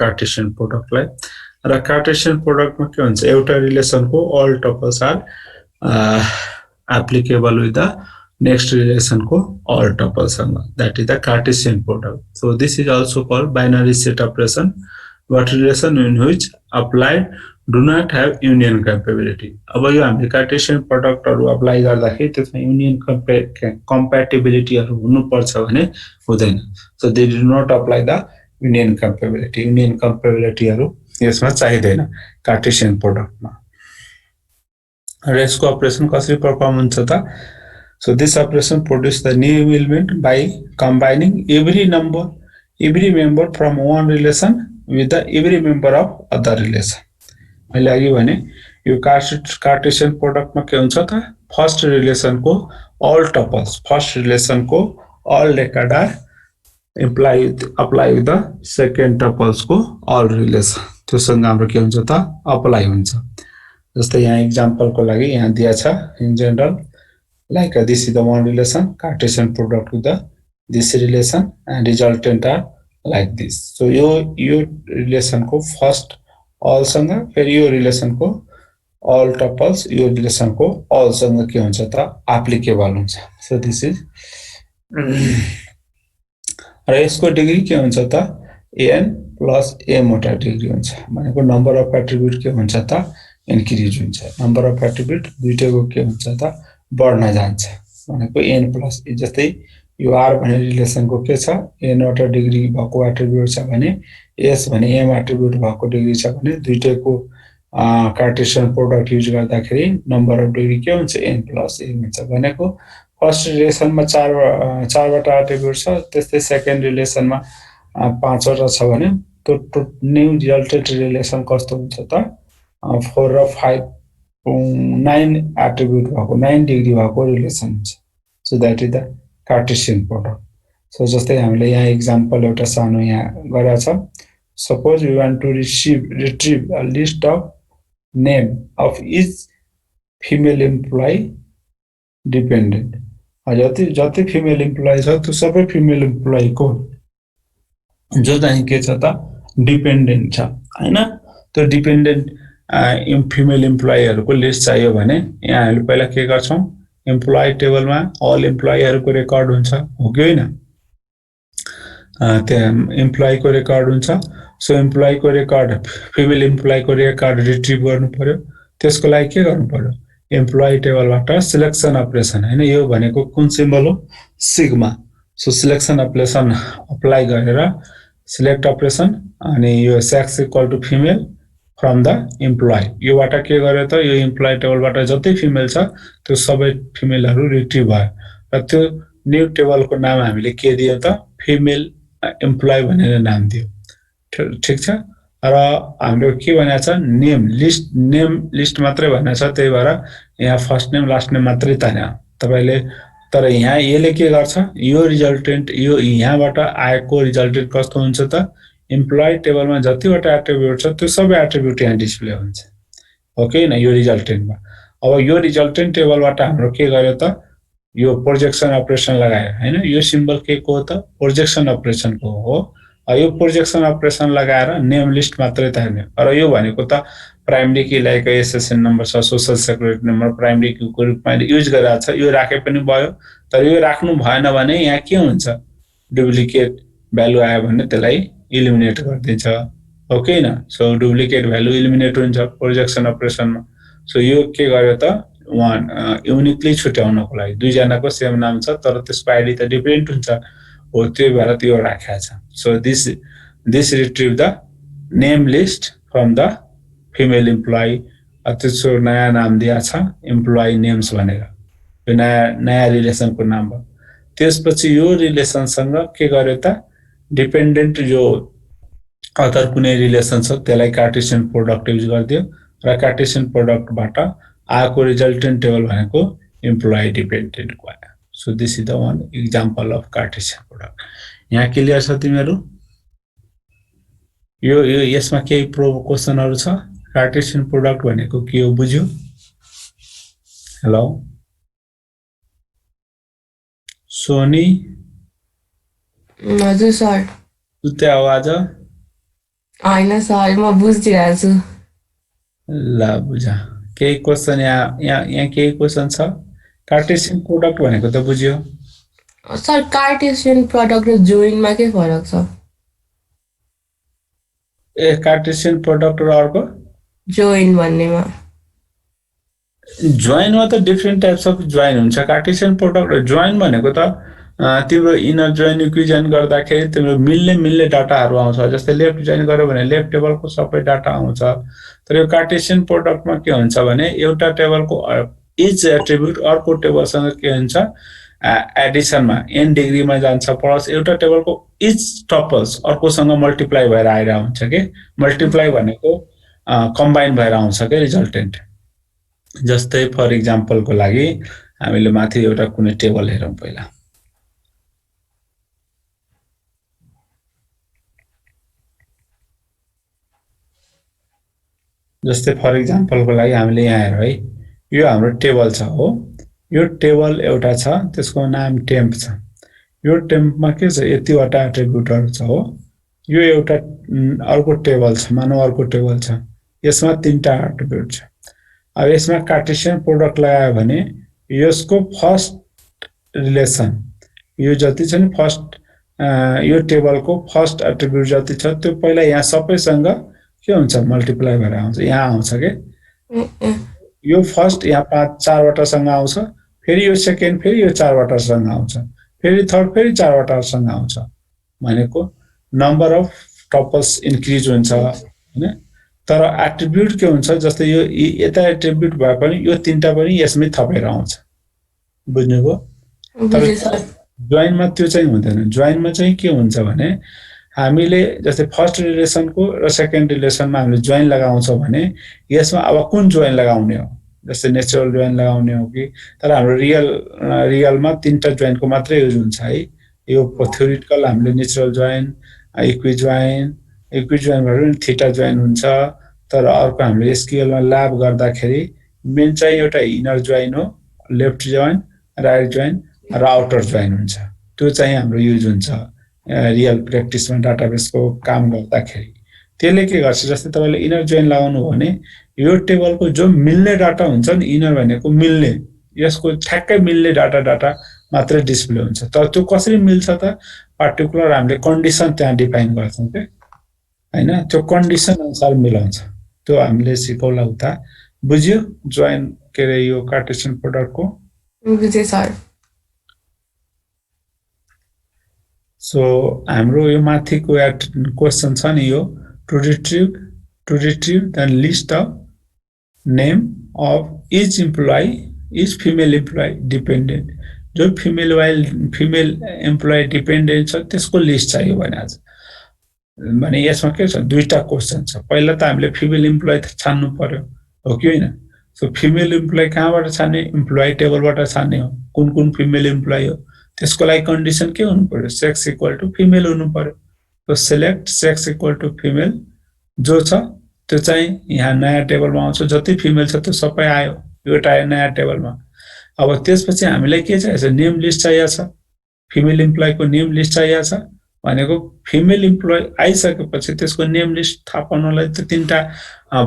Cartesian प्रोडक्टलाई र Cartesian प्रोडक्टमा के हुन्छ एउटा रिलेसनको all tuples are applicable with the next relation को all tuples that is the Cartesian product. So this is also called binary set operation, but relation in which applied do not have union capability. अब यो हामीले Cartesian प्रोडक्टहरु apply गर्दाखेरि त्यसमा union कम्प्याटिबिलिटी हुनु पर्छ भने हुँदैन. So they do not apply the union capability. Union capability यसमा चाहिदैन कार्टेशियन प्रोडक्टमा. र यसको अपरेसन कसरी परफर्म हुन्छ त? So this operation produces the new element by combining every member from one relation with the every member of other relation. मैले अघि भने यो कार्टेशियन प्रोडक्टमा के हुन्छ त? फर्स्ट रिलेसन को all tuples, फर्स्ट रिलेसन को all record are apply with the second tuples को all relation. त्योसँग हाम्रो के हुन्छ त? अप्लाई हुन्छ. जस्तै यहाँ एक्जाम्पल को लागि यहाँ दिया छ in general like this is the one relation Cartesian product with the this relation and resultant are like this. So यो relation को first all सँग फेरि यो relation को all tuples यो relation को all सँग के हुन्छ त? applicable हुन्छ. So this is र यसको डिग्री के हुन्छ त? n plus a मोटा डिग्री हुन्छ. भनेको नम्बर अफ एट्रिब्युट के हुन्छ त? इन्क्रिज हुन्छ. नम्बर अफ एट्रिब्युट दुईटैको के हुन्छ त? बढ्न जान्छ. भनेको n प्लस जस्तै यो r भन्ने रिलेसनको के छ? n वटा डिग्री भएको एट्रिब्युट छ भने s भने m एट्रिब्युट भएको डिग्री छ भने दुईटैको कार्टेशियन प्रोडक्ट युज गर्दाखेरि नम्बर अफ डिग्री के हुन्छ? n प्लस a हुन्छ. भनेको फर्स्ट रिलेसनमा चारवटा एट्रिब्युट छ, त्यस्तै सेकेन्ड रिलेसनमा 5 वटा छ भने त्यो न्यू रिजल्टेड रिलेसन कस्तो हुन्छ त? 4 र 5 9 एट्रिब्युट भएको 9 डिग्री भएको रिलेसन हुन्छ. So that is the Cartesian product. So जस्तै हामीले यहाँ एक्जाम्पल एउटा सानो यहाँ गरेका छ. Suppose we want to retrieve a list of name of each female employee dependent. जति फिमेल एम्प्लोइ छ त्यो सबै फिमेल एम्प्लोइ को जो चाहिँ के छ त? डिपेन्डेन्ट छ हैन. त्यो डिपेन्डेन्ट फिमेल एम्प्लोइहरुको लिस्ट चाहियो भने यहाँ हामीले पहिला के गर्छौं? एम्प्लोइ टेबलमा अल एम्प्लोइहरुको रेकर्ड हुन्छ, हो कि हैन? त्यहाँ एम्प्लोइ को रेकर्ड हुन्छ. सो एम्प्लोइ को रेकर्ड फिमेल एम्प्लोइ को रेकर्ड रिट्रिभ गर्नु पर्यो. त्यसको लागि के गर्नु पर्यो? एम्प्लोइ टेबलबाट सिलेक्सन अपरेसन हैन. यो भनेको कुन सिम्बल हो? Sigma. So selection operation apply गरेर सिलेक्ट अपरेसन अनि यो sex equal to female from the employee योबाट के गर्यो त? यो एम्प्लोइ टेबलबाट जति फिमेल छ त्यो सबै फिमेलहरु रिट्रिभ भयो र त्यो न्यू टेबलको नाम हामीले के दियो त? फिमेल एम्प्लोइ भनेर नाम दियो. ठीक छ. र हाम्रो के भनेको छ? नेम लिस्ट मात्रै भनेको छ. त्यही भएर यहाँ फर्स्ट नेम लास्ट नेम मात्रै तान्यो तपाईले. तर यहाँ यसले के गर्छ? यो रिजल्टेन्ट यो यहाँबाट आएको रिजल्टेन्ट कस्तो हुन्छ त? एम्प्लोइ टेबलमा जतिवटा एट्रिब्युट छ त्यो सबै एट्रिब्युट यहाँ डिस्प्ले हुन्छ, हो कि हैन? यो रिजल्टेन्टमा. अब यो रिजल्टेन्ट टेबलबाट हाम्रो के गर्यो त? यो प्रोजेक्सन अपरेसन लगायो हैन. यो सिम्बल के को हो त? प्रोजेक्सन अपरेसन को हो. यो प्रोजेक्सन अपरेसन लगाएर नेम लिस्ट मात्रै तान्यो. र यो भनेको त प्राइमरी की लाइक एसएसएन नम्बर छ, सोशल सेक्युरिटी नम्बर प्राइमरी की को रूपमा युज गरिरहेको छ. यो राखे पनि भयो. तर यो राख्नु भएन भने यहाँ के हुन्छ? डुप्लिकेट भ्यालु आयो भने त्यसलाई इलिमिनेट गरिदिन्छ, हो कि हैन? सो डुप्लिकेट भ्यालु इलिमिनेट हुन्छ प्रोजेक्सन अपरेसनमा. सो यो के गर्यो त? युनिकली छुट्याउनको लागि दुई जनाको सेम नाम छ तर त्यसको आईडी त डिफरेन्ट हुन्छ, हो. त्यही भएर त्यो राखेको छ. So this retrieve the name list from the female employee. त्यसको नयाँ नाम दिया छ एम्प्लोइ नेम्स भनेर. यो नयाँ रिलेसनको नाम हो. त्यसपछि यो रिलेसनसँग के गर्यो त? डिपेन्डेन्ट जो अदर कुनै रिलेसन छ त्यसलाई कार्टेशियन प्रोडक्ट युज गरिदियो र कार्टेशियन प्रोडक्टबाट आएको रिजल्टेन्ट टेबल भनेको एम्प्लोइ डिपेन्डेन्ट को आयो. So this is the one example of Cartesian product. यहाँ क्लियर छ तिमीहरु? यो यसमा केही क्वेशनहरु छ? कार्टेशियन प्रोडक्ट भनेको के हो बुझ्यो? हेलो सोनी? हजुर सर. सुते आवाज? होइन सर म बुझिदिरहेको छु। ल बुझ, केही क्वेसन यहाँ केही क्वेसन छ? कार्टेसियन प्रोडक्ट भनेको त बुझ्यो। सर कार्टेसियन प्रडक्ट र जोइनमा के फरक छ? ए कार्टेसियन प्रोडक्ट र अर्को जोइन भन्नेमा। जोइनमा त डिफ्रेन्ट टाइप्स अफ जोइन हुन्छ। कार्टेसियन प्रोडक्ट जोइन भनेको त तिम्रो इनर जोइन इक्विजन गर्दाखेरि तिम्रो मिल्ने मिल्ने डाटाहरू आउँछ। जस्तै लेफ्ट जोइन गर्यो भने लेफ्ट टेबलको सबै डाटा आउँछ। तर यो कार्टेसियन प्रोडक्टमा के हुन्छ भने एउटा टेबलको इच एट्रिब्युट अर्को टेबलसँग के हुन्छ, एडिसनमा एन डिग्रीमा जान्छ, प्लस एउटा टेबलको इच टपल्स अर्कोसँग मल्टिप्लाई भएर आएर हुन्छ कि मल्टिप्लाई भनेको कम्बाइन भएर आउँछ कि रिजल्टेन्ट। जस्तै फर इक्जाम्पलको लागि हामीले माथि एउटा कुनै टेबल हेरौँ पहिला। जस्तै फर इक्जाम्पलको लागि हामीले यहाँ हेरौँ है, यो हाम्रो टेबल छ हो। यो टेबल एउटा छ, त्यसको नाम टेम्प छ। यो टेम्पमा के छ, यतिवटा एट्रिब्युटहरू छ हो। यो एउटा अर्को टेबल छ, मानव अर्को टेबल छ, यसमा 3टा एट्रिब्युट छ। अब यसमा कार्टेसियन प्रोडक्ट लगायो भने यसको फर्स्ट रिलेसन यो जति छ नि, फर्स्ट यो टेबलको फर्स्ट एट्रिब्युट जति छ त्यो पहिला यहाँ सबैसँग के हुन्छ, मल्टिप्लाई भएर आउँछ, यहाँ आउँछ के। यो फर्स्ट यहाँ 4वटासँग आउँछ, फेरि यो सेकेन्ड फेरि यो 4वटासँग आउँछ, फेरि थर्ड फेरि 4वटासँग आउँछ। भनेको नम्बर अफ टपल्स इन्क्रिज हुन्छ हैन। तर एट्रिब्युट के हुन्छ, जस्तै यो यता एट्रिब्युट भए पनि यो 3टा पनि यसमै थपेर आउँछ। बुझ्नुभयो? तर बुझेँ सर। जोइनमा त्यो चाहिँ हुँदैन। जोइनमा चाहिँ के हुन्छ भने हामीले जस्तै फर्स्ट रिलेसनको र सेकेन्ड रिलेसनमा हामीले जोइन लगाउँछौँ भने यसमा अब कुन जोइन लगाउने हो, जस्तै नेचुरल जोइन लगाउने हो कि। तर हाम्रो रियलमा 3टा जोइनको मात्रै युज हुन्छ है। यो थ्योरिटिकल हामीले नेचुरल जोइन, इक्वि जोइन भएर थीटा जोइन हुन्छ। तर अर्को हामीले एसक्यूएलमा ल्याब गर्दाखेरि मेन चाहिँ एउटा इनर जोइन हो, लेफ्ट जोइन, राइट जोइन र आउटर जोइन हुन्छ। त्यो चाहिँ हाम्रो युज हुन्छ रियल प्र्याक्टिसमा डाटाबेसको काम गर्दाखेरि। त्यसले के गर्छ, जस्तै तपाईँले इनर जोइन लगाउनु हो भने यो टेबलको जो मिल्ने डाटा हुन्छ नि, इनर भनेको मिल्ने, यसको ठ्याक्कै मिल्ने डाटा मात्रै डिस्प्ले हुन्छ। तर त्यो कसरी मिल्छ त, पार्टिकुलर हामीले कन्डिसन त्यहाँ डिफाइन गर्छौँ के हैन। त्यो कन्डिसन अनुसार मिलाउँछ, त्यो हामीले सिकौला उता। बुझ्यो जोइन के अरे यो कार्टेसियन प्रोडक्टको? बुझेँ सर। सो हाम्रो यो माथिको क्वेसन छ नि, यो to retrieve the list of name of each employee, each female employee dependent. जो फिमेल इम्प्लोइ डिपेन्डेन्ट छ त्यसको लिस्ट चाहियो भने आज भने यसमा के छ, 2टा क्वेसन छ। पहिला त हामीले फिमेल इम्प्लोइ छान्नु पर्यो हो कि होइन। सो फिमेल इम्प्लोइ कहाँबाट छान्ने, इम्प्लोइ टेबलबाट छान्ने हो, कुन कुन फिमेल इम्प्लोइ हो। त्यसको लागि कन्डिसन के हुनु पर्यो, सेक्स इक्वल टु फिमेल हुनु पर्यो। So select sex equal to female जो छ त्यो चाहिँ यहाँ नयाँ टेबलमा आउँछ। जति फिमेल छ त्यो सबै आयो एउटा नयाँ टेबलमा। अब त्यसपछि हामीलाई के चाहिएको छ, नेम लिस्ट चाहिएको छ, फिमेल इम्प्लोइको नेम लिस्ट चाहिएको छ। भनेको फिमेल इम्प्लोइ आइसकेपछि त्यसको नेम लिस्ट थाहा पाउनलाई त 3टा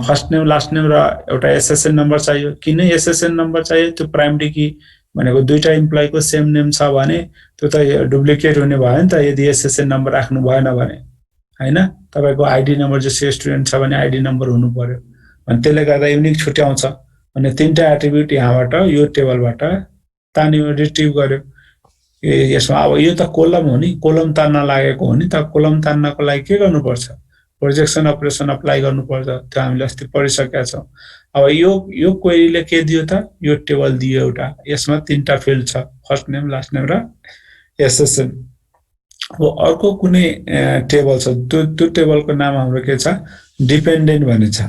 फर्स्ट नेम, लास्ट नेम र एउटा एसएसएन नम्बर चाहियो। किन एसएसएन नम्बर चाहियो, त्यो प्राइमरी की भनेको 2टा इम्प्लोइको सेम नेम छ भने त्यो त डुप्लिकेट हुने भयो नि त, यदि एसएसएन नम्बर राख्नु भएन भने हैन। तपाईको आइडी नम्बर जस्तो स्टुडेन्ट छ भने आइडी नम्बर हुनु पर्यो। अनि त्यसले गर्दा युनिक छुट्याउँछ। अनि 3टा एट्रिब्युट यहाँबाट यो टेबलबाट तान्यो, रिट्रिभ गर्यो। यसमा अब यो त कोलम हो नि, कोलम तान्न लागेको हो नि त। कोलम तान्नको लागि के गर्नुपर्छ, प्रोजेक्सन अपरेसन अप्लाई गर्नुपर्छ। त्यो हामीले अस्ति पढिसकेका छौँ। अब यो क्वेरीले के दियो त, यो टेबल दियो एउटा, यसमा 3टा फिल्ड छ, फर्स्ट नेम, लास्ट नेम र एसएसएन। अब अर्को कुनै टेबल छ, त्यो टेबलको नाम हाम्रो के छ, डिपेन्डेन्ट भन्ने छ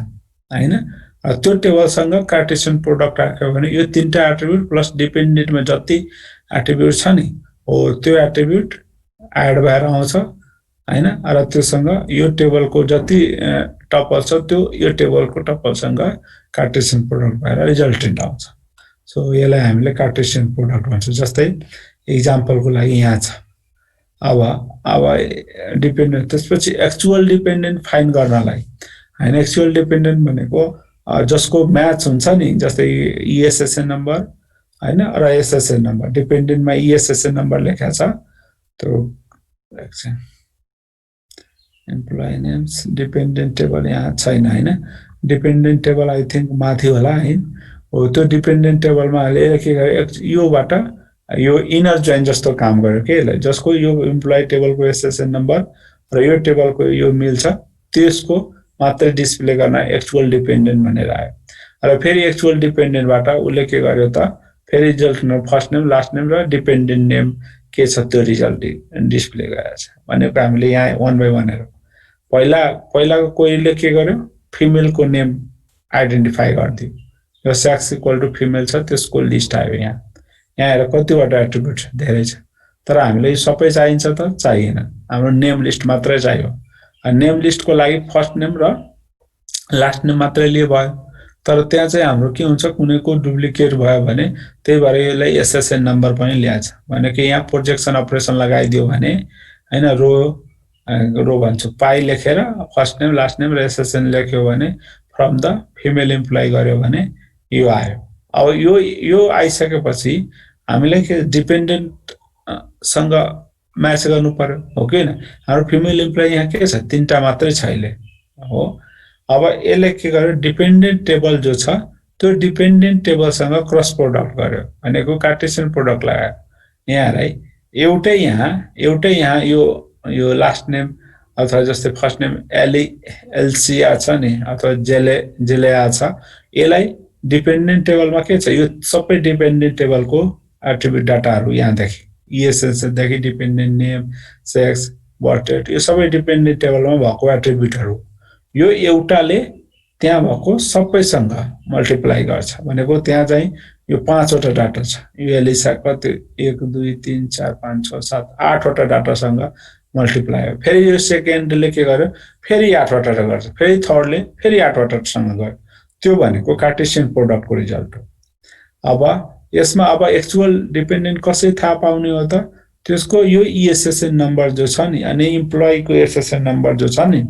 हैन। त्यो टेबलसँग कार्टेसियन प्रोडक्ट राख्यो भने यो 3टा एट्रिब्युट प्लस डिपेन्डेन्टमा जति एट्रिब्युट छ नि हो त्यो एट्रिब्युट एड भएर आउँछ हैन। र त्योसँग यो टेबलको जति टपल छ त्यो यो टेबलको टपलसँग कार्टेसियन प्रोडक्ट भएर रिजल्टेन्ट आउँछ। सो यसलाई हामीले कार्टेसियन प्रोडक्ट भन्छौँ। जस्तै इक्जाम्पलको लागि यहाँ छ, अब अब डिपेन्डेन्ट त्यसपछि एक्चुअल डिपेन्डेन्ट फाइन्ड गर्नलाई हैन एक्चुअल डिपेन्डेन्ट भनेको जसको म्याच हुन्छ नि जस्तै इएसएसएन नम्बर हैन र एसएसएन नम्बर डिपेन्डेन्टमा इएसएसएन नम्बर लेखा छ त्यो एकछिन एम्प्लोइ नेम्स डिपेन्डेन्ट टेबल यहाँ छैन हैन डिपेन्डेन्ट टेबल आई थिंक माथि होला हैन हो त्यो डिपेन्डेन्ट टेबलमा अहिले के गरे योबाट यो इनर जोइन जस्तो काम गर्यो के यसले जसको यो एम्प्लोइ टेबलको एसएसएन नम्बर र यो टेबलको यो मिल्छ त्यसको मात्र डिस्प्ले गर्न एक्चुअल डिपेन्डेन्ट भनेर आयो र फेरि एक्चुअल डिपेन्डेन्टबाट उले के गर्यो त फेरि result first name last name र डिपेन्डेन्ट नेम के छ त्यो रिजल्ट डिस्प्ले गरेको छ भनेको हामीले यहाँ 1 बाइ 1 हेरौँ पहिलाको कोइले के गर्यो फिमेलको नेम आइडेन्टिफाई गर्दियो यो सेक्स इक्वल टु फिमेल छ त्यसको लिस्ट आयो यहाँ हेर कतिवटा एट्रिब्युट छ धेरै छ तर हामीले सबै चाहिन्छ त चाहिएन हाम्रो नेम लिस्ट मात्रै चाहियो नेम लिस्टको लागि फर्स्ट नेम र लास्ट नेम मात्रै लिए भयो तर त्यहाँ चाहिँ हाम्रो के हुन्छ कुनैको डुप्लिकेट भयो भने त्यही भएर यसलाई एसएसएन नम्बर पनि ल्याछ भनेको यहाँ प्रोजेक्सन अपरेसन लगाइदियो भने हैन रो भन्छु पाइ लेखेर फर्स्ट नेम लास्ट नेम र एसएसएन लेख्यो भने फ्रम द फिमेल एम्प्लोइ गर्यो भने यो आयो अब यो आइसकेपछि हामीले के डिपेन्डेन्ट सँग म्याच गर्नु पर्यो हो कि हैन हाम्रो फिमेल एम्प्लोइ यहाँ के छ तीनटा मात्रै छ अहिले हो अब यसले के गर्यो डिपेन्डेन्ट टेबल जो छ त्यो डिपेन्डेन्ट टेबलसँग क्रस प्रोडक्ट गर्यो भनेको कार्टेसियन प्रोडक्ट लगायो यहाँलाई एउटै यहाँ यो लास्ट नेम अथवा जस्तै फर्स्ट नेम एलसीआ छ नि अथवा जेलेआ छ यसलाई डिपेन्डेन्ट टेबलमा के छ यो सबै डिपेन्डेन्ट टेबलको एट्रिब्युट डाटाहरु यहाँ देखि इएसएस देखि dependent name sex birth date यो सबै डिपेन्डेन्ट टेबलमा भएको एट्रिब्युटहरु यो एउटाले त्यहाँ भएको सबैसँग मल्टिप्लाई गर्छ भनेको त्यहाँ चाहिँ यो 5 वटा डाटा छ यो एलिसा कति 1 2 3 4 5 6 7 8 वटा डाटासँग मल्टिप्लाई हो फेरि यो सेकेन्डले के गर्यो फेरि 8 वटा गर्छ फेरि थर्डले फेरि 8 वटासँग गर्यो त्यो भनेको कार्टेसियन प्रोडक्टको रिजल्ट हो अब यसमा अब एक्चुअल डिपेन्डेन्ट कसरी थाहा पाउने हो त त्यसको यो इएसएसएन नम्बर जो छ नि अनि एम्प्लोइ को एसएसएन नम्बर जो छ नि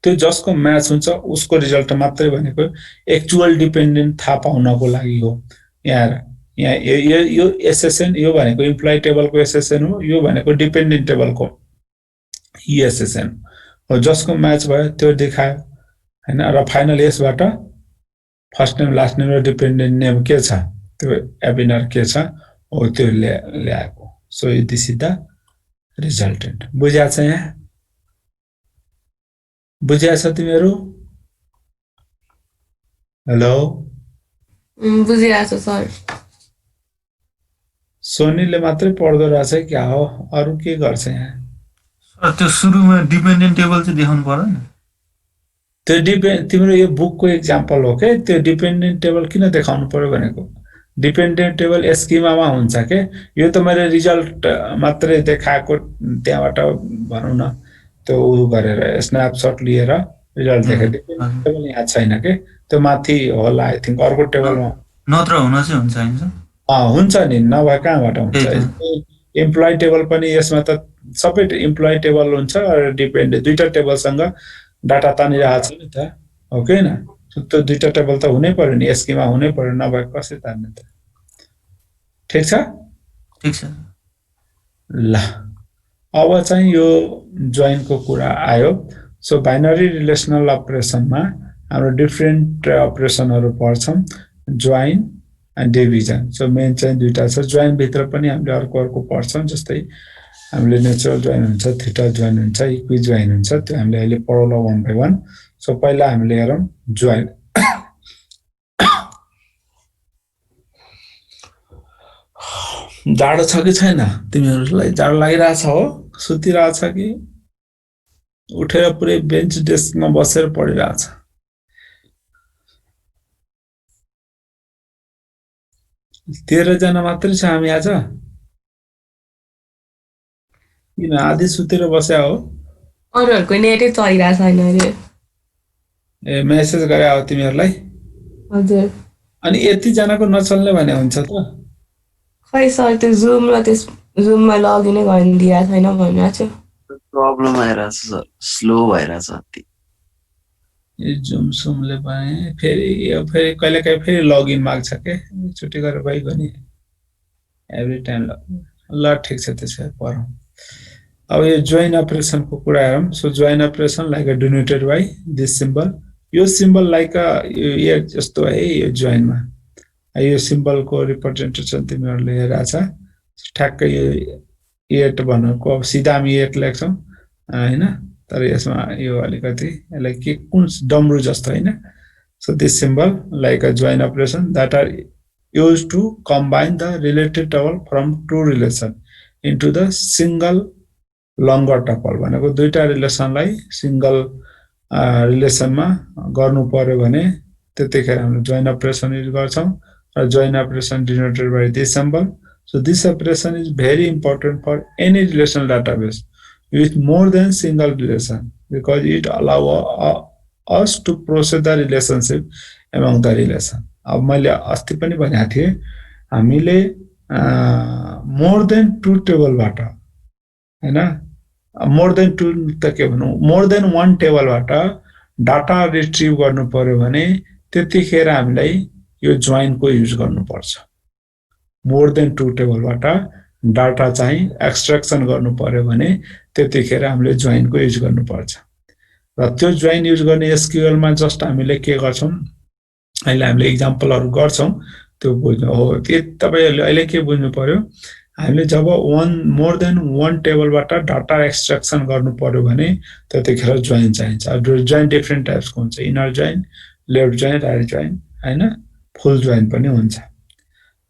त्यो जसको म्याच हुन्छ उसको रिजल्ट मात्रै भनेको एक्चुअल डिपेन्डेन्ट थाहा पाउनको लागि हो यहाँ यो एसएसएन यो भनेको एम्प्लोइ टेबलको एसएसएन हो यो भनेको डिपेन्डेन्ट टेबलको इएसएसएन हो जसको म्याच भयो त्यो देखायो हैन र फाइनल यसबाट फर्स्ट नेम लास्ट नेम र डिपेन्डेन्ट नेम के छ त्यो एबिनर के छ हो त्यो ल्याएको so this is the resultant बुझ्या छ यहाँ बुझ्या छ तिमीहरु हेलो बुझिया छ सर सोनीले मात्रै पढ्दो रहेछ क्या हो अरु के गर्छ यहाँ सर त्यो सुरुमा डिपेन्डेन्ट टेबल चाहिँ देखाउनु पर्दैन त्यो तिम्रो यो बुकको एक्जाम्पल हो के त्यो डिपेन्डेन्ट टेबल किन देखाउनु पर्यो भनेको डिपेन्डेन्ट टेबल स्किमामा हुन्छ के यो त मैले रिजल्ट मात्रै देखाएको त्यहाँबाट भनौं न त्यो उ गरेर स्न्यापशट लिएर रिजल्ट देखाएको टेबल यहाँ छैन के त्यो माथि होला आई थिंक अर्को टेबलमा नत्र हुन चाहिँ हुन्छ हैन हुन्छ नि नभए कहाँबाट हुन्छ एम्प्लोइ टेबल पनि यसमा त सबै एम्प्लोइ टेबल हुन्छ र डिपेन्डेन्ट दुईटा टेबलसँग डाटा तानिरहेको छ नि त हो कि हैन त्यो दुईटा टेबल त हुनै पर्यो नि स्किमा हुनै पर्यो नभए कसरी तान्ने त ठीक छ ल अब चाहिँ यो जोइन को कुरा आयो सो बाइनरी रिलेशनल अपरेसनमा हाम्रो डिफरेन्ट अपरेसनहरु पर्छन् join and division so main चाहिँ दुईटा छ जोइन भित्र पनि हामीले अर्को पर्छन् जस्तै हामीले नेचुरल जोइन हुन्छ थीटा जोइन हुन्छ इक्वि जोइन हुन्छ त्यो हामीले अहिले पढौला 1 बाइ 1 सो पहिला हामीले हेरौं जोइन जाडो छ कि छैन तिमीहरुलाई जाडो लागिरहेछ हो सुतिरहेछ कि उठेर पुरै बेन्च डेस्कमा बसेर पढिरहेछ 13 जना मात्रै छ हामी आज किन आधी सुतेर बस्या हो अरूहरुको नेटै चलिरा छैन रे ए मेसेज गरे आउ तिमीहरुलाई हजुर अनि यति जनाको नचल्ने भने हुन्छ त खै सर त्यो जुम र त्यस जुममा लगइनै गर्न दिएको छैन भनिरहेको छु। प्रब्लम आइरहेछ सर, स्लो भइरहेछ अति। यो जुमसुमले पनि फेरि कहिलेकाहीँ फेरि लगइन माग्छ के एकचोटि गरेर भइगयो नि एभ्री टाइम ल ठिक छ त्यसो भए पढौँ। अब यो जोइन अपरेसनको कुरा हेरौँ। So join operation like a denoted by this symbol. यो सिम्बल लाइक अ एट जस्तो है यो जोइनमा। यो सिम्बलको रिप्रेजेन्टेसन तिमीहरूले हेरेछ ठ्याक्कै यो एट भनेको अब सिधा हामी एट लेख्छौँ हैन, तर यसमा यो अलिकति यसलाई के कुन डमरु जस्तो हैन। So this symbol like a join operation that are used to combine the related tuple from two relation into the single longer tuple भनेको दुईटा रिलेसनलाई सिंगल रिलेसनमा गर्नु पर्यो भने त्यतिखेर हामीले जोइन अपरेसन युज गर्छौं र join operation denoted by this symbol. So this operation is very important for any relational database with more than single relation because it allow us to process the relationship among the relation. अब मैले अस्ति पनि भनेको थिए हामीले more than 2 टेबलबाट हैन, more than 2 त के भन्नु, मोर देन 1 टेबलबाट डाटा रिट्रिभ गर्नु पर्यो भने त्यतिखेर हामीलाई यो जोइन को युज गर्नु पर्छ। मोर देन 2 टेबलबाट डाटा चाहिँ एक्सट्र्याक्सन गर्नु पर्यो भने त्यतिखेर हामीले जोइन को युज गर्नु पर्छ। र त्यो जोइन युज गर्ने एसक्यूएल मा जस्ट हामीले के गर्छौं, अहिले हामीले एक्जाम्पलहरु गर्छौं त्यो बुझ्नु हो। त्यो तपाईहरुले अहिले के बुझ्नु पर्यो, हामीले जब मोर देन 1 टेबलबाट डाटा एक्सट्र्याक्सन गर्नु पर्यो भने त्यतिखेर जोइन चाहिन्छ। जोइन डिफरेन्ट टाइप्सको हुन्छ, inner join, left join, right join हैन, फुल जोइन पनि हुन्छ।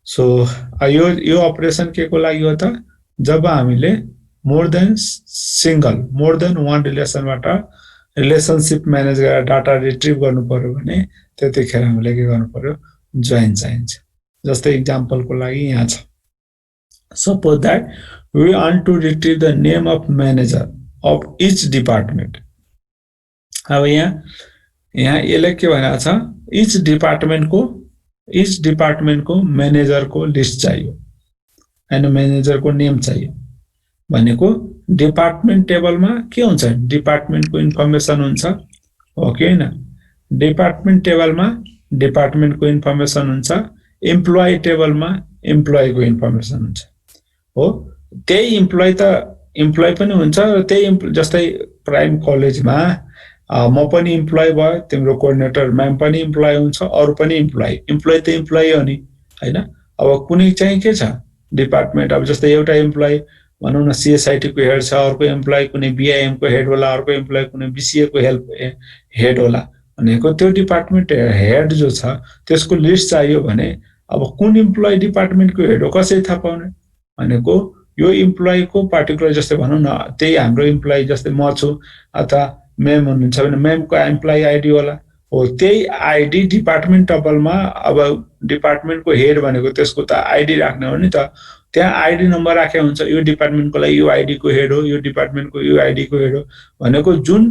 सो यो अपरेसन के को लागि हो त, जब हामीले मोर देन 1 रिलेसनबाट रिलेशनशिप म्यानेज गरेर डाटा रिट्रिभ गर्नु पर्यो भने त्यतिखेर हामीले के गर्नु पर्यो, जोइन चाहिन्छ। जस्तै एक्जाम्पलको लागि यहाँ छ, suppose that we want to retrieve the name of manager of each department। अब यहाँ यसले के भनेको छ, each डिपार्टमेन्ट को म्यानेजर को लिस्ट चाहियो हैन, म्यानेजर को नेम चाहियो भनेको डिपार्टमेन्ट टेबलमा के हुन्छ, डिपार्टमेन्ट को इन्फर्मेसन हुन्छ हो कि हैन। डिपार्टमेन्ट टेबलमा डिपार्टमेन्ट को इन्फर्मेसन हुन्छ, एम्प्लोइ टेबलमा एम्प्लोइ को इन्फर्मेसन हुन्छ हो। त्यही एम्प्लोइ त एम्प्लोइ पनि हुन्छ र त्यही जस्तै प्राइम कलेजमा म पनि एम्प्लोइ भयो, तिम्रो कोअर्डिनेटर म्याम पनि एम्प्लोइ हुन्छ, अरु पनि एम्प्लोइ त एम्प्लोइ हो नि हैन। अब कुनै चाहिँ के छ डिपार्टमेन्ट, अब जस्तै एउटा एम्प्लोइ भनौं न सीएसआईटी को हेड छ, अर्को एम्प्लोइ कुनै बीआईएम को हेड होला, अर्को एम्प्लोइ कुनै बीसीए को हेड होला भनेको त्यो डिपार्टमेन्ट हेड जो छ त्यसको लिस्ट चाहियो भने अब कुन एम्प्लोइ डिपार्टमेन्ट को हेड हो कसरी थाहा पाउने भनेको यो एम्प्लोइ को पार्टिकुलर, जस्तै भनौं न त्यही हाम्रो एम्प्लोइ जस्तै म छु अथवा मेम हुनुहुन्छ भने मेम को एम्प्लोइ आईडी होला हो, त्यही आईडी डिपार्टमेन्ट टेबलमा अब डिपार्टमेन्ट को हेड भनेको त्यसको त आईडी राख्ने हो नि त, त्यहाँ आईडी नम्बर राखेको हुन्छ, यो डिपार्टमेन्ट को लागि यो आईडी को हेड हो, यो डिपार्टमेन्ट को यो आईडी को हेड हो भनेको जुन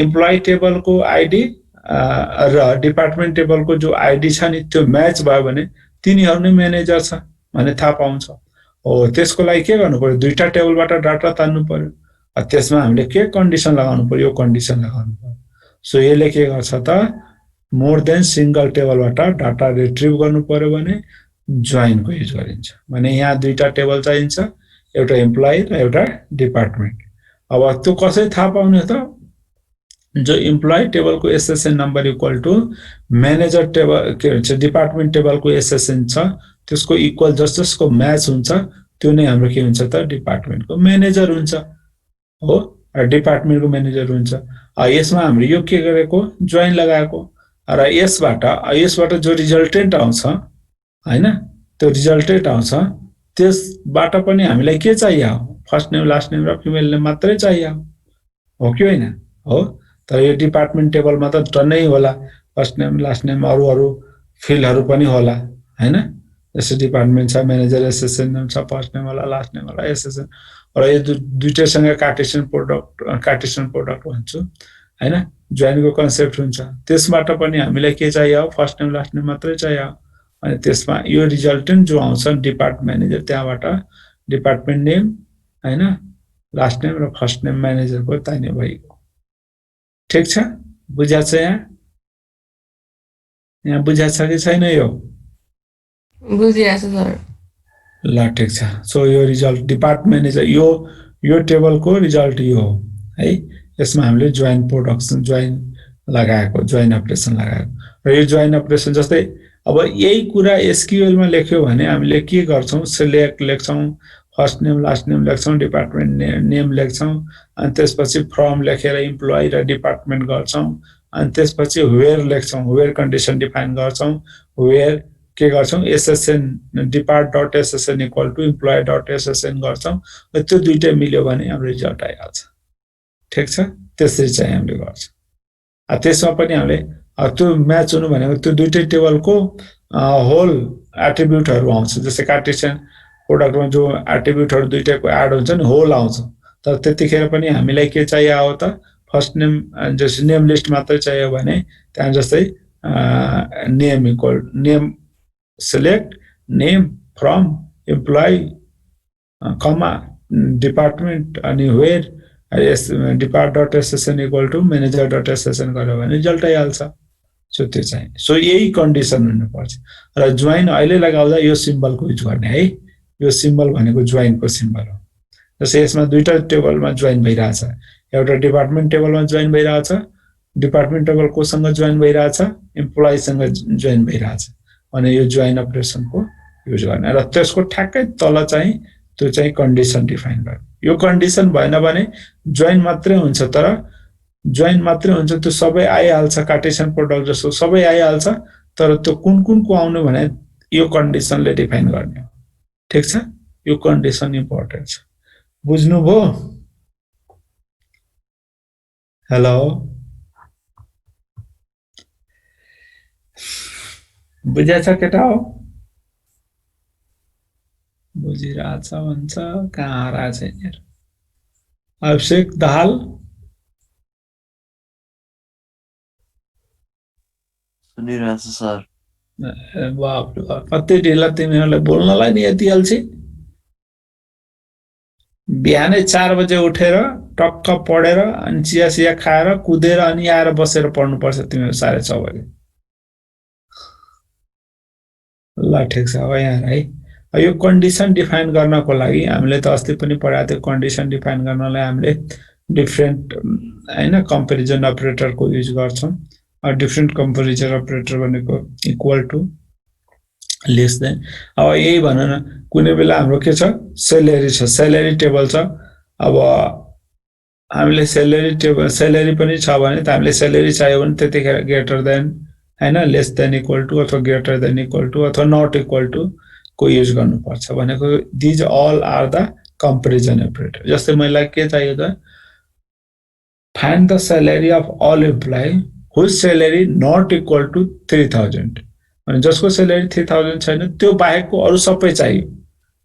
एम्प्लोइ टेबल को आईडी र डिपार्टमेन्ट टेबल को जो आईडी छ नि त्यो म्याच भयो भने तिनीहरु नै म्यानेजर छ भने थाहा पाउँछ हो। त्यसको लागि के गर्नु पर्यो, दुईटा टेबलबाट डाटा तान्नु पर्यो, त्यसमा हामीले के कन्डिसन लगाउनु पर्यो, यो कन्डिसन लगाउनु पर्यो। सो यसले के गर्छ त, मोर देन सिंगल टेबलबाट डाटा रिट्रिभ गर्नु पर्यो भने जोइन को युज गरिन्छ। भने यहाँ दुईटा टेबल चाहिन्छ, एउटा एम्प्लोइ र एउटा डिपार्टमेन्ट। अब त्यो कसरी थाहा पाउने त, जो एम्प्लोइ टेबल को SSN number equal to manager table के भन्छ डिपार्टमेन्ट टेबल को एसएसएन छ त्यसको इक्वल जसको म्याच हुन्छ त्यो नै हाम्रो के हुन्छ त, डिपार्टमेन्ट को म्यानेजर हुन्छ हो, डिपार्टमेन्ट को म्यानेजर हुन्छ। यसमा हामीले यो के गरेको, जोइन लगाएको र यसबाट जो रिजल्टेन्ट आउँछ हैन, त्यो रिजल्टेन्ट आउँछ त्यसबाट पनि हामीलाई के चाहियो, फर्स्ट नेम लास्ट नेम र फिमेल नेम मात्रै चाहियो हो कि हैन हो। तर यो डिपार्टमेन्ट टेबलमा त टन्नै होला, फर्स्ट नेम लास्ट नेम अरु फिल्डहरु पनि होला हैन। जस्तो डिपार्टमेन्ट छ, म्यानेजर एसएसएन नेम छ, फर्स्ट नेम होला, लास्ट नेम होला, एसएसएन र यो दुईटैसँग कार्टेसियन प्रोडक्ट भन्छु हैन, जोइन को कन्सेप्ट हुन्छ। त्यसबाट पनि हामीलाई के चाहियो, फर्स्ट नेम लास्ट नेम मात्रै चाहियो अनि त्यसमा यो रिजल्टेन्ट जो आउँछ डिपार्टमेन्ट म्यानेजर त्यहाँबाट डिपार्टमेन्ट नेम हैन, लास्ट नेम र फर्स्ट नेम म्यानेजरको तान्ने भएको। ठीक छ, बुझ्या छ यहाँ? यहाँ बुझ्या छ कि छैन यो? बुझिरहेको छु सर। ल ठिक छ। सो यो रिजल्ट डिपार्टमेन्ट इज यो टेबलको रिजल्ट यो हो है। यसमा हामीले जोइन प्रोडक्सन जोइन लगाएको, जोइन अपरेसन लगाएको र यो जोइन अपरेसन जस्तै अब यही कुरा एसक्यूएल मा लेख्यो भने हामीले के गर्छौं, सिलेक्ट लेख्छौं, फर्स्ट नेम लास्ट नेम लेख्छौं, डिपार्टमेन्ट नेम लेख्छौं, अनि त्यसपछि फ्रम लेखेर इम्प्लोइ र डिपार्टमेन्ट गर्छौं, अनि त्यसपछि वेयर लेख्छौं, वेयर कन्डिसन डिफाइन गर्छौं, वेयर के गर्छौं SSN depart.ssn equal to employee.ssn गर्छौं र त्यो दुईटै मिल्यो भने हाम्रो रिजल्ट आइहाल्छ। ठीक छ, त्यसरी चाहिँ हामीले गर्छौं। त्यसमा पनि हामीले त्यो म्याच हुनु भनेको त्यो दुईटै टेबलको होल एट्रिब्युटहरु आउँछ। जस्तै कार्टेसियन प्रोडक्टमा जो एट्रिब्युटहरु दुईटैको एड हुन्छ नि होल आउँछ। तर त्यतिखेर पनि हामीलाई के चाहियो हो त फर्स्ट नेम जस्तै नेम लिस्ट मात्रै चाहियो भने त्यहाँ जस्तै name equal name select name from employee comma department अनि where depart.ssn equal to manager.ssn गर्यो भने रिजल्ट आइहाल्छ। सो त्यो चाहिँ सो यही कन्डिसन हुनुपर्छ। र जोइन अहिले लगाउँदा यो सिम्बलको युज गर्ने है। यो सिम्बल भनेको जोइनको सिम्बल हो। जस्तै यसमा दुईटा टेबलमा जोइन भइरहेछ, एउटा डिपार्टमेन्ट टेबलमा जोइन भइरहेछ, डिपार्टमेन्ट टेबल कोसँग जोइन भइरहेछ, एम्प्लोइसँग जोइन भइरहेछ भने यो जोइन अपरेसनको युज गर्ने र त्यसको ठ्याक्कै तल चाहिँ त्यो चाहिँ कन्डिसन डिफाइन गर्ने। यो कन्डिसन भएन भने जोइन मात्रै हुन्छ, तर जोइन मात्रै हुन्छ त्यो सबै आइहाल्छ, कार्टेसियन प्रोडक्ट जस्तो सबै आइहाल्छ, तर त्यो कुन को आउनु भने यो कन्डिसनले डिफाइन गर्ने हो। ठीक छ, यो कन्डिसन इम्पोर्टेन्ट छ। बुझ्नुभयो? हेलो, बुझेछ केटा हो? बुझिरहेछ भन्छ, कहाँ हराएछ यिनीहरू? अभिषेक दाहाल सुनिरहेछ सर। बाप रे बाप, कति ढिला तिमीहरूलाई बोल्नलाई नि यति अल्छी। बिहानै 4 बजे उठेर टक्क पढेर अनि चिया सिया खाएर कुदेर अनि आएर बसेर पढ्नुपर्छ तिमीहरू 6:30 बजे। ल ठिक छ, अब यहाँ है यो कन्डिसन डिफाइन गर्नको लागि हामीले त अस्ति पनि पढाएको थियो। कन्डिसन डिफाइन गर्नलाई हामीले डिफरेन्ट हैन कम्पेरिजन अपरेटरको युज गर्छौं। डिफरेन्ट कम्पेरिजन अपरेटर भनेको इक्वल टु लेस देन। अब यही भन न, कुनै बेला हाम्रो के छ सेलेरी छ, सेलेरी टेबल छ। अब हामीले सेलेरी टेबल सेलेरी पनि छ भने त हामीले सेलेरी चाहियो भने त्यतिखेर ग्रेटर देन हैन लेस देन इक्वल टु अथवा ग्रेटर देन इक्वल टु अथवा नट इक्वल टु को युज गर्नुपर्छ भनेको these all are the comparison operator. जस्तै मलाई के चाहियो त find the salary of all employee whose salary not equal to 3000 अनि जसको स्यालेरी 3000 छैन त्यो बाहेकको अरु सबै चाहियो।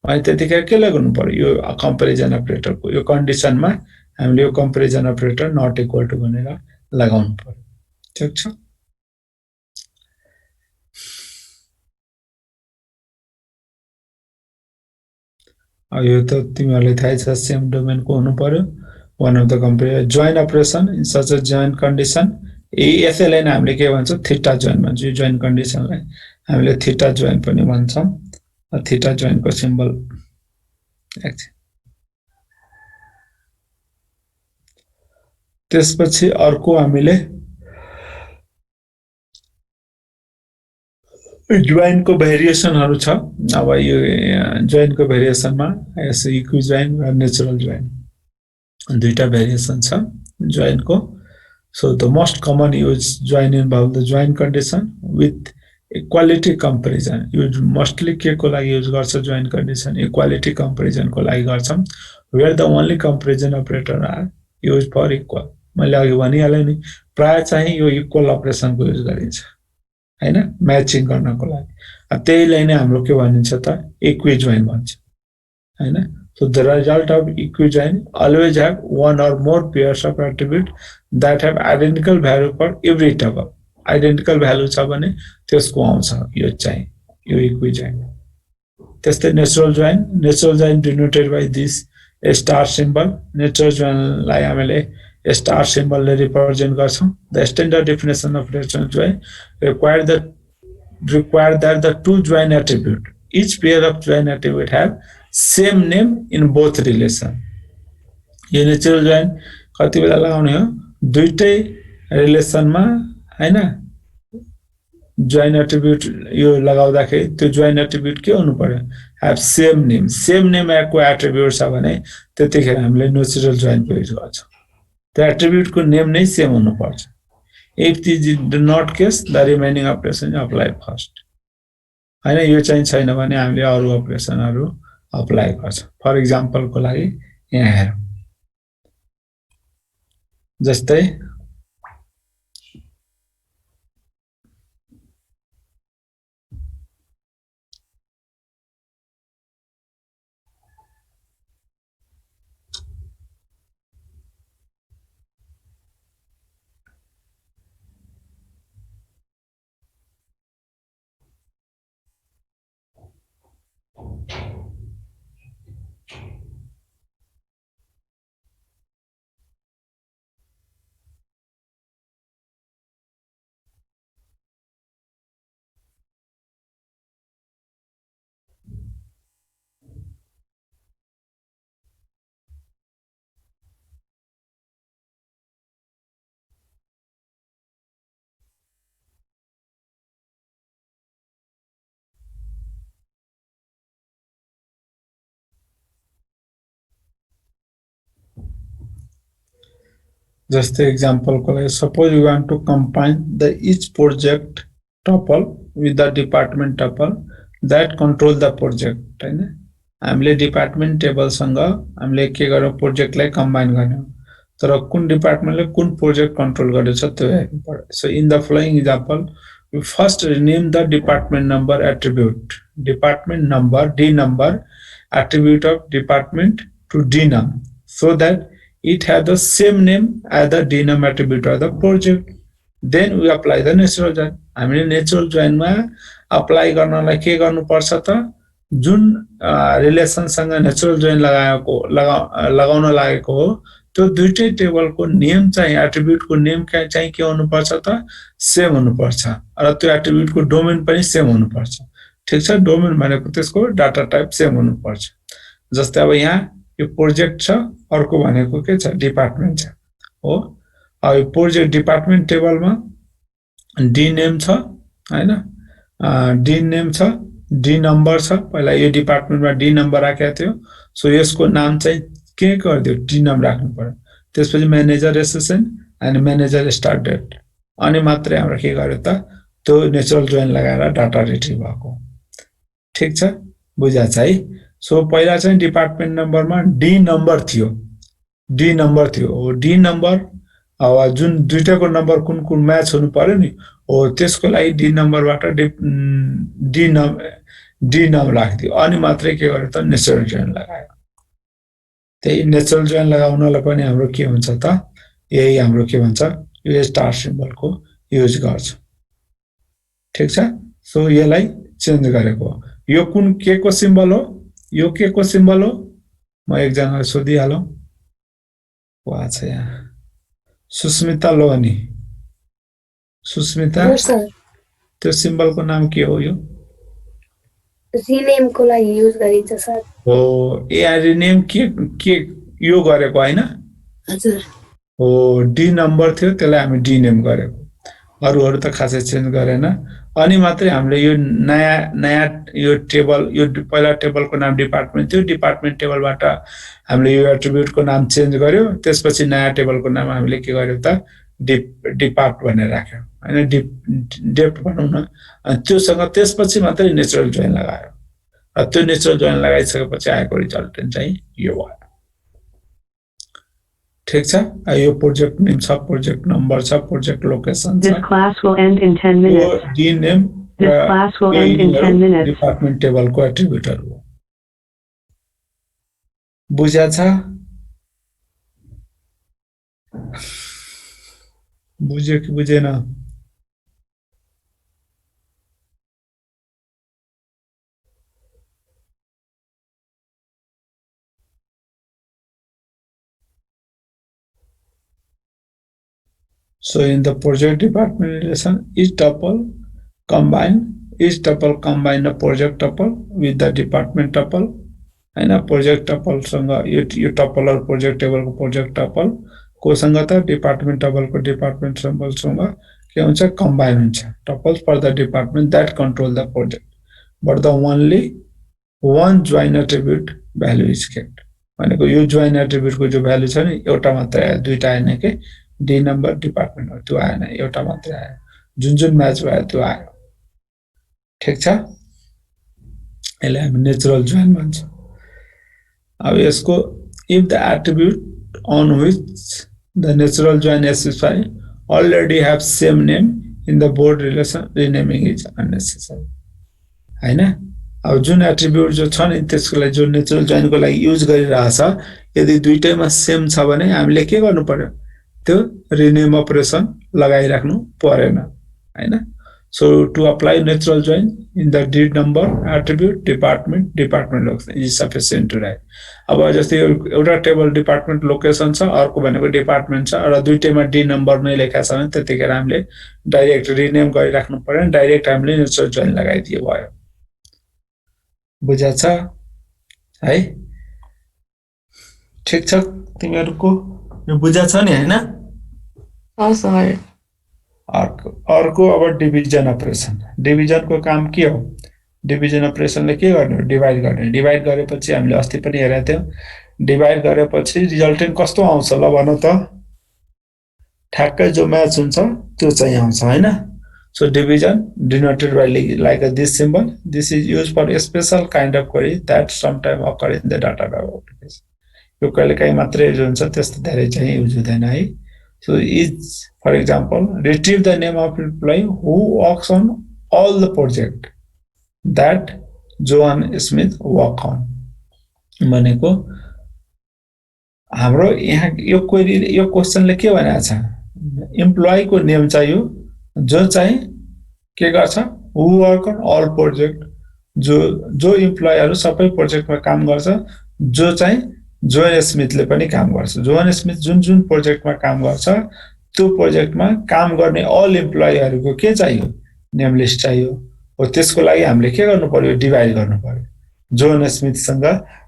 अनि त्यतिखेर के गर्नु पर्यो यो कम्पेरिजन अपरेटरको यो कन्डिसनमा हामीले यो comparison operator not equal to भनेर लगाउनु पर्यो। ठीक छ, यो त तिमीहरुलाई थाहै छ सेम डोमेनको हुनु पर्यो। one of the compare join operation in such a join condition यसैलाई नै हामीले के भन्छौं थीटा जोइन भन्छौं। यो जोइन कन्डिसनलाई हामीले थीटा जोइन पनि भन्छौं। थीटा जोइन को सिम्बल त्यसपछि अर्को हामीले जोइन को भेरिएसनहरु छ। अब यो जोइन को भेरिएसनमा यस इक्वि जोइन र नेचुरल जोइन दुईटा भेरिएसन छ जोइन को। So the most common use join involve the join condition with equality comparison. You mostly के को लागि use गर्छ join condition equality comparison को लागि गर्छौं where the only comparison operator are used for equal. मैले अघि भनिहाले नि प्राय चाहिँ यो इक्वल अपरेसन को युज गरिन्छ हैन म्याचिङ गर्नको लागि। त्यहीलाई नै हाम्रो के भनिन्छ त इक्वि जोइन भन्छ हैन। So the result of equijoin always have one or more pairs of attributes that have identical value for every table. Identical value छ भने त्यसको आउँछ यो चाहिँ यो equijoin। त्यस्तै natural join denoted by this star symbol natural जोइनलाई हामीले स्टार सिम्बलले रिप्रेजेन्ट गर्छौं the standard definition of natural join require that the two join attribute each pair of join attribute have same name in both relation यो natural join कति बेला लगाउने हो दुईटै रिलेसनमा हैन जोइन एट्रिब्युट यो लगाउँदाखेरि त्यो जोइन एट्रिब्युट के हुनु पर्यो have same name को एट्रिब्युट छ भने त्यतिखेर हामीले नेचुरल जोइन प्रयोग गर्छौं त्यो एट्रिब्युटको नेम नै सेम हुनु पर्छ if this is not case the remaining operation apply first हैन यो चाहिँ छैन भने हामीले अरु अपरेसनहरु अप्लाई गर्छौं फर एक्जाम्पल को लागि यहाँ हेरौं जस्तै Just the example, suppose you want to combine the each project tuple with the department tuple that control the project. हामीले डिपार्टमेन्ट टेबल सँग हामीले के गर्नु प्रोजेक्टलाई कम्बाइन गर्ने तर कुन डिपार्टमेन्टले कुन प्रोजेक्ट कन्ट्रोल गर्छ त्यो हेर्नु पर्यो so in the following example we first rename the department number attribute department number d number attribute of department to dnum so that it has the same name as the dnum attribute of the project then we apply the natural join हामीले natural जोइनमा apply गर्नलाई के गर्नु पर्छ त जुन relation सँग natural join लगाउन लागेको हो त्यो दुईटै टेबलको नेम चाहिँ एट्रिब्युटको नेम चाहिँ के हुनु पर्छ त सेम हुनु पर्छ र त्यो एट्रिब्युटको डोमेन पनि सेम हुनु पर्छ ठीक छ डोमेन भनेको त्यसको डाटा टाइप सेम हुनु पर्छ जस्तै अब यहाँ यो प्रोजेक्ट छ अर्को भनेको के छ डिपार्टमेन्ट छ हो अब यो प्रोजेक्ट डिपार्टमेन्ट टेबलमा डी नेम छ हैन डी नेम छ डी नम्बर छ पहिला यो डिपार्टमेन्टमा डी नम्बर राखेको थियो सो यसको नाम चाहिँ के गर्दियो डी नाम राख्नु पर्यो त्यसपछि म्यानेजर एसएसएन अनि म्यानेजर स्टार्ट डेट अनि मात्रै हाम्रो के गर्यो त त्यो नेचुरल जोइन लगाएर डाटा रिट्रिभ भएको ठीक छ बुझा छ है सो पहिला चाहिँ डिपार्टमेन्ट नम्बरमा डी नम्बर थियो हो डी नम्बर अब जुन दुईटाको नम्बर कुन कुन म्याच हुनु पर्यो नि हो त्यसको लागि डी नम्बरबाट डी नाम राख्दियो अनि मात्रै के गर्यो त नेचुरल जोइन लगायो त्यही नेचुरल जोइन लगाउनलाई पनि हाम्रो के हुन्छ त यही हाम्रो के भन्छ यो स्टार सिम्बलको युज गर्छ ठीक छ सो यसलाई चेन्ज गरेको यो कुन के को सिम्बल हो यो के को सिम्बल हो म एकजनालाई सोधिहालौं वा छ यहाँ सुस्मिता लोहनी सुस्मिता त्यो सिम्बलको नाम के हो यो रिनेम को लागि युज गरिन्छ सर हो ए रिनेम के यो गरेको हैन हजुर हो डी नम्बर थियो त्यसलाई हामी डी नेम गरेको अरुहरु त खासै चेन्ज गरेन अनि मात्रै हामीले यो नयाँ यो टेबल यो पहिला टेबलको नाम डिपार्टमेन्ट थियो डिपार्टमेन्ट टेबलबाट हामीले यो एट्रिब्युटको नाम चेन्ज गर्यो त्यसपछि नयाँ टेबलको नाम हामीले के गर्यो त डिपार्ट भनेर राख्यो हैन डेप्ट भनौं न अनि त्योसँग त्यसपछि मात्रै नेचुरल जोइन लगायो र त्यो नेचुरल जोइन लगाइसकेपछि आएको रिजल्ट चाहिँ यो भयो ठीक छ यो प्रोजेक्ट नेम छ प्रोजेक्ट नम्बर छ प्रोजेक्ट लोकेसन छ This class will end in 10 minutes. D name This class will end in 10 minutes. Department टेबलको एट्रिब्युटहरु हो बुझ्या छ बुझ्यो कि बुझेन So in the project department relation, each tuple combine the project tuple with the department tuple. हैन project tuple सँग यो टपल और प्रोजेक्ट टेबल को प्रोजेक्ट टपल को सँग त डिपार्टमेन्ट टपल को डिपार्टमेन्ट टेबल सँग के हुन्छ कम्बाइन हुन्छ tuples for the department that control the project but the only one join attribute value is kept भनेको यो जोइन एट्रिब्यूट को जो भ्यालु छ नि एउटा मात्र आयो दुईटा आएन के डी नम्बर डिपार्टमेन्ट हो त्यो आएन एउटा मात्र आयो जुन जुन म्याच भयो त्यो आयो ठीक छ यसलाई हामी नेचुरल जोइन भन्छौं अब यसको if the attribute on which the natural join specify already have same name in the board relation renaming is unnecessary हैन अब जुन एट्रिब्यूट जो छ नि त्यसको लागि जो नेचुरल जोइन को लागि युज गरिरहेछ यदि दुईटैमा सेम छ भने हामीले के गर्नु पर्यो त्यो रिनेम अपरेसन लगाइराख्नु परेन हैन So to apply natural join in the deed number attribute department location is sufficient to write. अब जस्तै एउटा टेबल डिपार्टमेन्ट लोकेसन छ अर्को भनेको डिपार्टमेन्ट छ र दुईटैमा डी नम्बर नै लेखा छ भने त्यतिखेर हामीले डाइरेक्ट रिनेम गरिराख्नु पर्दैन डाइरेक्ट हामीले नेचुरल जोइन लगाइदिए भयो बुझाछ है ठीक छ तिमीहरुको यो बुझाछ नि हैन सर अर्को अब डिभिजन अपरेसन डिभिजन को काम के हो डिभिजन अपरेसनले के गर्ने डिभाइड गरेपछि हामीले अस्ति पनि हेरेका थियौ डिभाइड गरेपछि रिजल्टेन्ट कस्तो आउँछ ल भन त ठ्याक्कै जो म्याच हुन्छ त्यो चाहिँ आउँछ हैन so division denoted by like this symbol this is used for a special kind of query that sometime occur in the data application यो कहिलेकाहीँ मात्रै युज हुन्छ त्यस्तो धेरै चाहिँ युज हुँदैन है So is, for example, retrieve the name of employee who works on all the project that Joan Smith work on. भनेको हाम्रो यहाँ यो क्वेरी यो क्वेशनले के भनेको छ एम्प्लोइ को नेम चाहियो जो चाहिँ के गर्छ who work on all project जो एम्प्लोइहरु सबै प्रोजेक्टमा काम गर्छ जो चाहिँ जोन स्मिथले पनि काम गर्छ जोन स्मिथ जुन जुन प्रोजेक्टमा काम गर्छ त्यो प्रोजेक्टमा काम गर्ने अल एम्प्लोइहरुको के चाहियो नेम लिस्ट चाहियो हो त्यसको लागि हामीले के गर्नु पर्यो डिभाइड गर्नु पर्यो जोन स्मिथ सँग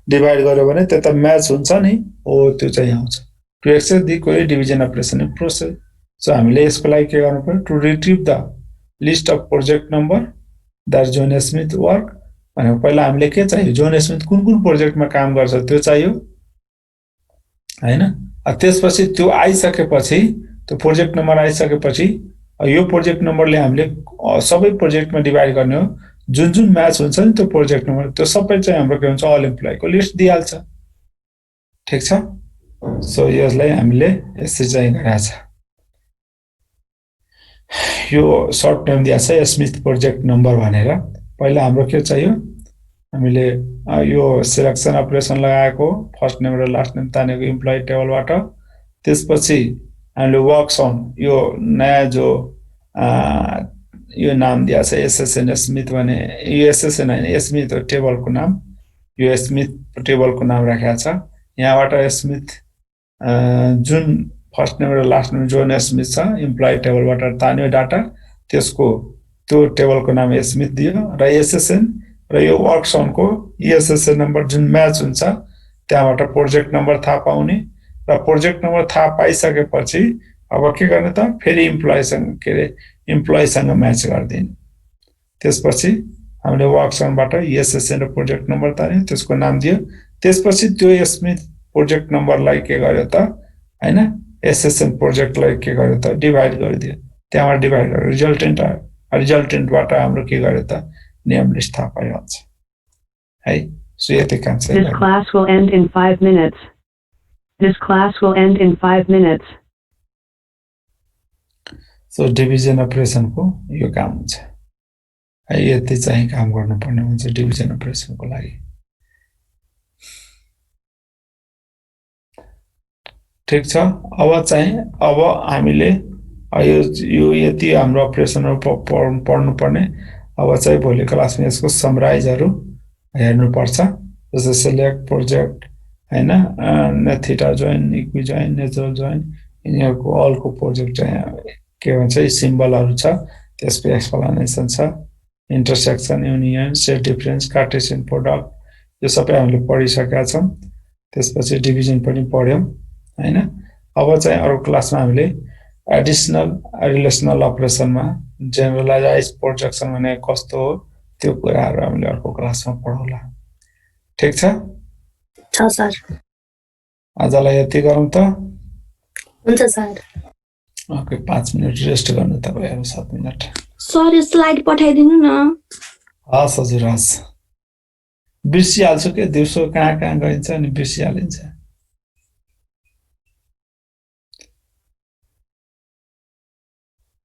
डिभाइड गर्यो भने त्यो त म्याच हुन्छ नि हो त्यो चाहिँ आउँछ to access the query division operation in process so हामीले यसको लागि के गर्नु पर्यो to retrieve the list of project number that John Smith work भने पहिला हामीले के चाहियो जोन स्मिथ कुन प्रोजेक्टमा काम गर्छ त्यो चाहियो हैन त्यसपछि त्यो आइसकेपछि त्यो प्रोजेक्ट नम्बर आइसकेपछि यो प्रोजेक्ट नम्बरले हामीले सबै प्रोजेक्टमा डिभाइड गर्ने हो जुन जुन म्याच हुन्छ नि त्यो प्रोजेक्ट नम्बर त्यो सबै चाहिँ हाम्रो के हुन्छ अल एम्प्लोइको लिस्ट दिइहाल्छ ठीक छ सो यसलाई हामीले यसरी चाहिँ गराछ यो सर्ट नेम दिया छ स्मिथ प्रोजेक्ट नम्बर भनेर पहिला हाम्रो के चाहियो हामीले यो सिलेक्सन अपरेसन लगाएको फर्स्ट नेम र लास्ट नेम तानेको एम्प्लोइ टेबलबाट त्यसपछि हामीले वर्क्स अन यो नयाँ जो यो नाम दिया छ एसएसएन स्मिथ भने यो एसएसएन हैन स्मिथ टेबलको नाम यो स्मिथ टेबलको नाम राखेको छ यहाँबाट स्मिथ जुन फर्स्ट नेम र लास्ट नेम जोन स्मिथ छ एम्प्लोइ टेबलबाट तान्यो डाटा त्यसको त्यो टेबलको नाम स्मिथ दियो र एसएसएन र यो वर्क्स अन को एसएसएन नम्बर जुन म्याच हुन्छ त्यहाँबाट प्रोजेक्ट नम्बर थाहा पाउने र प्रोजेक्ट नम्बर थाहा पाइसकेपछि अब के गर्ने त फेरि एम्प्लोइसँग म्याच गर्दिने त्यसपछि हामीले वर्क्स अनबाट एसएसएन र प्रोजेक्ट नम्बर तान्यो त्यसको नाम दियो त्यसपछि त्यो स्मिथ प्रोजेक्ट नम्बरलाई के गर्यो त हैन एसएसएन प्रोजेक्टलाई के गर्यो त डिभाइड गरिदियो त्यहाँबाट डिभाइड गरेर रिजल्टेन्टबाट हाम्रो के गर्यो त नेम लिस्ट थाहा पाइहाल्छ है सो यति काम चाहिँ This class will end in 5 minutes. This class will end in 5 minutes. So division अपरेसनको यो काम हुन्छ है यति चाहिँ काम गर्नुपर्ने हुन्छ डिभिजन अपरेसनको लागि ठीक छ अब हामीले यो यति हाम्रो अपरेसनहरु पढ्नु पर्ने अब चाहिँ भोलि क्लासमा यसको समराइजहरु हेर्नु पर्छ जस्तै सिलेक्ट प्रोजेक्ट हैन theta join equi join natural join यिनीहरूको अलको प्रोजेक्ट चाहिँ के भन्छ सिम्बलहरू छ, त्यसको एक्सप्लेनेसन छ, intersection, union, set difference, Cartesian product, यो सबै हामीले पढिसकेका छौँ। त्यसपछि डिभिजन पनि पढ्यौँ हैन। अब चाहिँ अरू क्लासमा हामीले एडिसनल रिलेसनल अपरेसनमा जेनरलाइज प्रोजेक्सन भने कस्तो हो त्यो कुराहरू हामीले अर्को क्लासमा पढौँला। ठिक छ? सर। आजलाई यति गरौँ त। हुन्छ सर। ओके 5 मिनट रेस्ट गर्नु तपाईहरु 7 मिनट। सर यो स्लाइड पठाइदिनु न। हस् हजुर हस्। बिर्सिहाल्छु के दिउँसो कहाँ गइन्छ अनि बिर्सिहालिन्छ।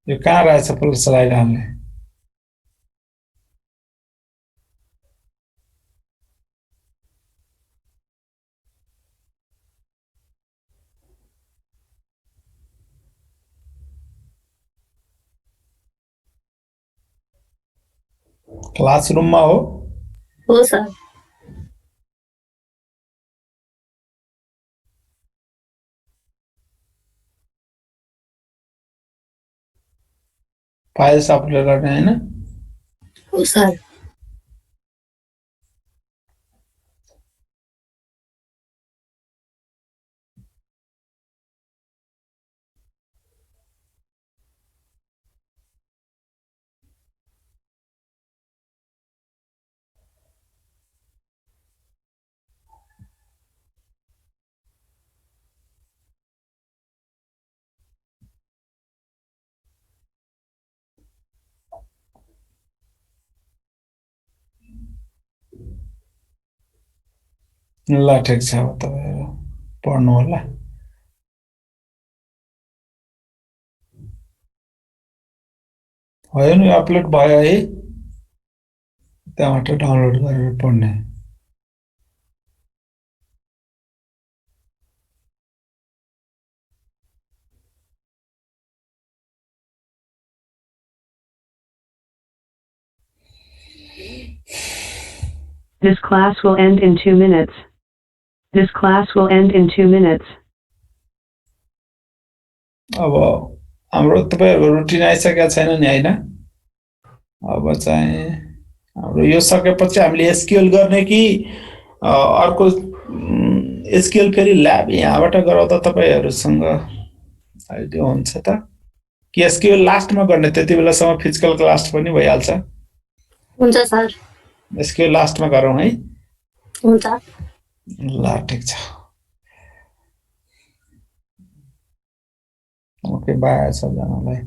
यो कहाँ रहेछ पहिलो स्लाइड हाल्ने? क्लासरुममा हो? हो सर। फाइल्स अपलोड गर्ने हैन? हो सर। ल ठिक छ, अब तपाईहरु पढ्नु होला। भयो नि अपलोड भयो है? त्यहाँबाट डाउनलोड गरेर पढ्ने। This class will end in 2 minutes. This class will end in 2 minutes. अब हाम्रो तपाईहरुको रुटिन आइसकेको छैन नि हैन? अब चाहिँ हाम्रो यो सकेपछि हामीले एसक्यूएल गर्ने कि अर्को एसक्यूएल फेरि ल्याब यहाँबाट गराउँदा तपाईहरुसँग आइडिया हुन्छ त? कि एसक्यूएल लास्टमा गर्ने, त्यति बेलासम्म फिजिकल क्लास पनि भइहाल्छ। हुन्छ सर। एसक्यूएल लास्टमा गरौँ है? हुन्छ। ल ठिक छ। Okay bye सबजनालाई।